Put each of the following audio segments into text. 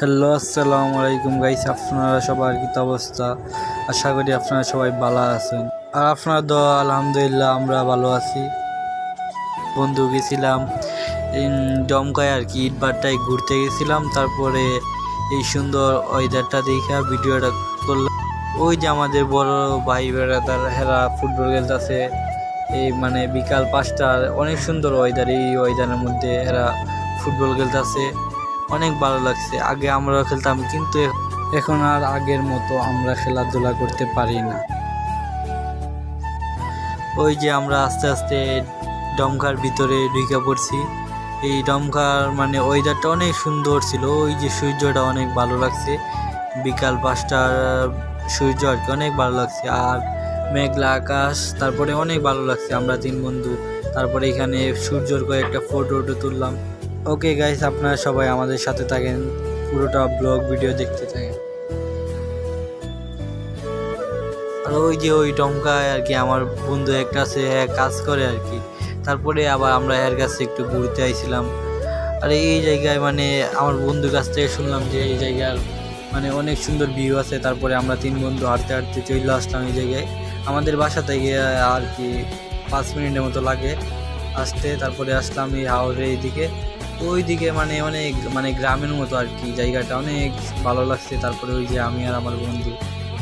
Hello, আসসালামু আলাইকুম guys. আপনারা সবার কি অবস্থা? আশা করি আপনারা সবাই ভালো আছেন। আর আপনার দোয়া আলহামদুলিল্লাহ আমরা ভালো আছি। বন্ধু গেছিলাম দমকায় আর কি, ইটবারটায় ঘুরতে গেছিলাম। তারপরে এই সুন্দর ওয়েদারটা দেখা ভিডিওটা করলাম। ওই যে আমাদের বড় ভাই বেড়াদার হেরা ফুটবল খেলতেছে, এই মানে বিকাল 5টার অনেক সুন্দর ওয়েদার। এই ওয়েদারের মধ্যে এরা ফুটবল খেলতেছে, অনেক ভালো লাগছে। আগে আমরা খেলতাম, কিন্তু এখন আর আগের মতো আমরা খেলাধুলা করতে পারি না। ওই যে আমরা আস্তে আস্তে ডমকার ভিতরে ঢুকে পড়ছি। এই ডমকার মানে ওয়েদারটা অনেক সুন্দর ছিল। ওই যে সূর্যটা অনেক ভালো লাগছে, বিকাল 5টার সূর্য আর কি অনেক ভালো লাগছে। আর মেঘলা আকাশ, তারপরে অনেক ভালো লাগছে। আমরা 3 বন্ধু তারপরে এখানে সূর্যর কয়েকটা ফটো তুললাম। ওকে গাইস, আপনারা সবাই আমাদের সাথে থাকেন, পুরোটা ব্লগ ভিডিও দেখতে থাকেন। আর ওই যে ওই ডমকায় আর কি আমার বন্ধু একটা আছে, কাজ করে আর কি। তারপরে আবার আমরা এর কাছে একটু ঘুরতে আইছিলাম। আর এই জায়গায় মানে আমার বন্ধুর কাছ থেকে শুনলাম যে এই জায়গার মানে অনেক সুন্দর ভিউ আছে। তারপরে আমরা 3 বন্ধু হাঁটতে হাঁটতে চলে আসলাম এই জায়গায়। আমাদের বাসা থেকে আর কি 5 মিনিটের মতো লাগে আসতে। তারপরে আসলাম এই হাওড়ের এইদিকে, ওইদিকে মানে অনেক মানে গ্রামের মতো আর কি, জায়গাটা অনেক ভালো লাগছে। তারপরে ওই যে আমি আর আমার বন্ধু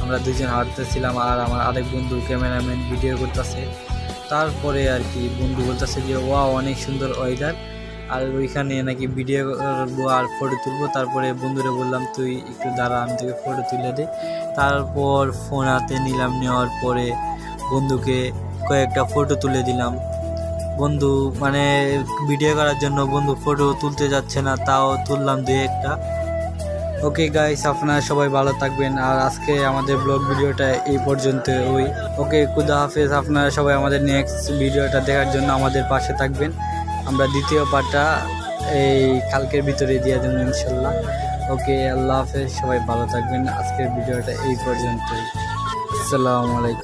আমরা 2জন হাঁটতেছিলাম, আর আমার আরেক বন্ধু ক্যামেরাম্যান ভিডিও করতেছে। তারপরে আর কি বন্ধু বলতেছে যে ওয়াও অনেক সুন্দর ওয়েদার, আর ওইখানে নাকি ভিডিও করবো আর ফটো তুলবো। তারপরে বন্ধুরে বললাম তুই একটু দাঁড়া, আমি তোকে ফটো তুলে দিই। তারপর ফোন হাতে নিলাম, নেওয়ার পরে বন্ধুকে কয়েকটা ফটো তুলে দিলাম। বন্ধু মানে ভিডিও করার জন্য বন্ধু ফটো তুলতে যাচ্ছে না, তাও তুললাম 2-1টা। ওকে গাইস, আপনারা সবাই ভালো থাকবেন। আর আজকে আমাদের ব্লগ ভিডিওটা এই পর্যন্ত। ওকে, খুদা হাফেজ। আপনারা সবাই আমাদের নেক্সট ভিডিওটা দেখার জন্য আমাদের পাশে থাকবেন। আমরা দ্বিতীয় পার্টটা এই কালকের ভিতরে দিয়ে দেবো ইনশাল্লাহ। ওকে, আল্লাহ হাফেজ, সবাই ভালো থাকবেন। আজকের ভিডিওটা এই পর্যন্তই। আসসালামু আলাইকুম।